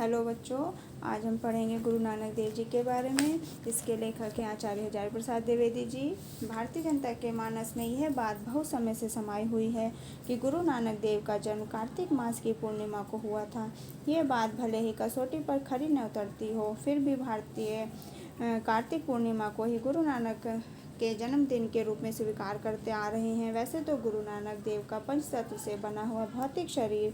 Hello बच्चों, आज हम पढ़ेंगे गुरु नानक देव जी के बारे में। इसके लेखक हैं आचार्य हजारी प्रसाद द्विवेदी जी। भारतीय जनता के मानस में यह बात बहुत समय से समाई हुई है कि गुरु नानक देव का जन्म कार्तिक मास की पूर्णिमा को हुआ था। ये बात भले ही कसौटी पर खरी न उतरती हो, फिर भी भारतीय कार्तिक पूर्णिमा को ही गुरु नानक के जन्मदिन के रूप में स्वीकार करते आ रहे हैं। वैसे तो गुरु नानक देव का पंचतत्व से बना हुआ भौतिक शरीर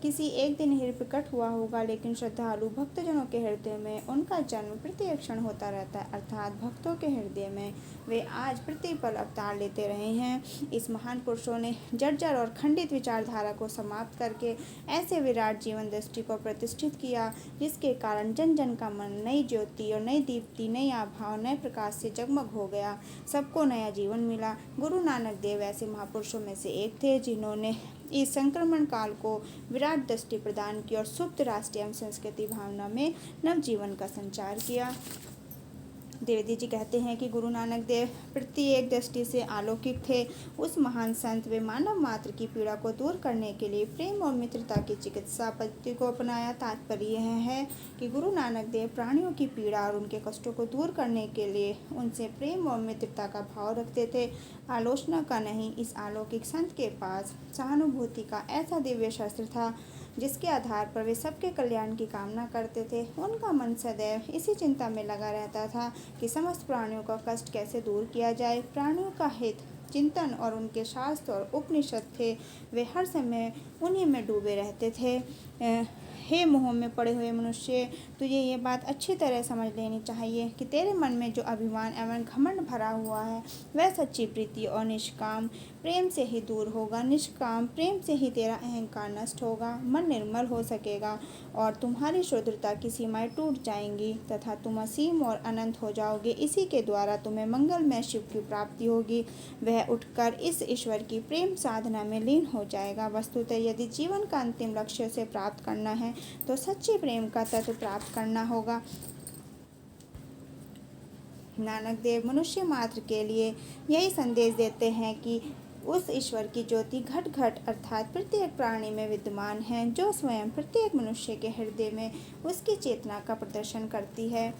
किसी एक दिन ही प्रकट हुआ होगा, लेकिन श्रद्धालु भक्तजनों के हृदय में उनका जन्म प्रत्येक क्षण होता रहता है, अर्थात भक्तों के हृदय में वे आज प्रतिपल अवतार लेते रहे हैं। इस महान पुरुषों ने जर्जर और खंडित विचारधारा को समाप्त करके ऐसे विराट जीवन दृष्टि को प्रतिष्ठित किया, जिसके कारण जन जन का मन नई ज्योति और नई दीप्ति, नई आभा और नए प्रकाश से जगमग हो गया। सबको नया जीवन मिला। गुरु नानक देव ऐसे महापुरुषों में से एक थे जिन्होंने इस संक्रमण काल को विराट दृष्टि प्रदान की और सुप्त राष्ट्रीय एवं संस्कृति भावना में नवजीवन का संचार किया। द्विवेदी जी कहते हैं कि गुरु नानक देव प्रत्येक दृष्टि से अलौकिक थे। उस महान संत वे मानव मात्र की पीड़ा को दूर करने के लिए प्रेम और मित्रता की चिकित्सा पद्धति को अपनाया। तात्पर्य यह है कि गुरु नानक देव प्राणियों की पीड़ा और उनके कष्टों को दूर करने के लिए उनसे प्रेम और मित्रता का भाव रखते थे, आलोचना का नहीं। इस अलौकिक संत के पास सहानुभूति का ऐसा दिव्य शस्त्र था जिसके आधार पर वे सबके कल्याण की कामना करते थे। उनका मन सदैव इसी चिंता में लगा रहता था कि समस्त प्राणियों का कष्ट कैसे दूर किया जाए। प्राणियों का हित चिंतन और उनके शास्त्र और उपनिषद थे, वे हर समय उन्हीं में डूबे रहते थे। हे मोह में पड़े हुए मनुष्य, तुझे ये बात अच्छी तरह समझ लेनी चाहिए कि तेरे मन में जो अभिमान एवं घमंड भरा हुआ है वह सच्ची प्रीति और निष्काम प्रेम से ही दूर होगा। निष्काम प्रेम से ही तेरा अहंकार नष्ट होगा, मन निर्मल हो सकेगा और तुम्हारी शुद्धता की सीमाएं टूट जाएंगी तथा तुम असीम और अनंत हो जाओगे। इसी के द्वारा तुम्हें मंगलमय शिव की प्राप्ति होगी। वह उठकर इस ईश्वर की प्रेम साधना में लीन हो जाएगा। वस्तुतः यदि जीवन का अंतिम लक्ष्य से प्राप्त करना है तो सच्चे प्रेम का तत्व प्राप्त करना होगा। नानक देव मनुष्य मात्र के लिए यही संदेश देते हैं कि उस ईश्वर की ज्योति घट घट अर्थात प्रत्येक प्राणी में विद्यमान है, जो स्वयं प्रत्येक मनुष्य के हृदय में उसकी चेतना का प्रदर्शन करती है।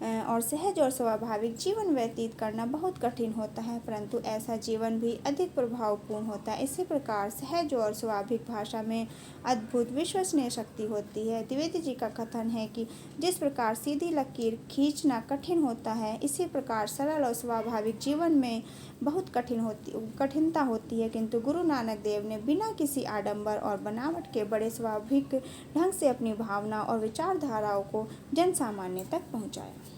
और सहज और स्वाभाविक जीवन व्यतीत करना बहुत कठिन होता है, परंतु ऐसा जीवन भी अधिक प्रभावपूर्ण होता है। इसी प्रकार सहज और स्वाभाविक भाषा में अद्भुत विश्वसनीय शक्ति होती है। द्विवेदी जी का कथन है कि जिस प्रकार सीधी लकीर खींचना कठिन होता है, इसी प्रकार सरल और स्वाभाविक जीवन में बहुत कठिनता होती है, किंतु गुरु नानक देव ने बिना किसी आडंबर और बनावट के बड़े स्वाभाविक ढंग से अपनी भावना और विचारधाराओं को जन सामान्य तक पहुँचाया।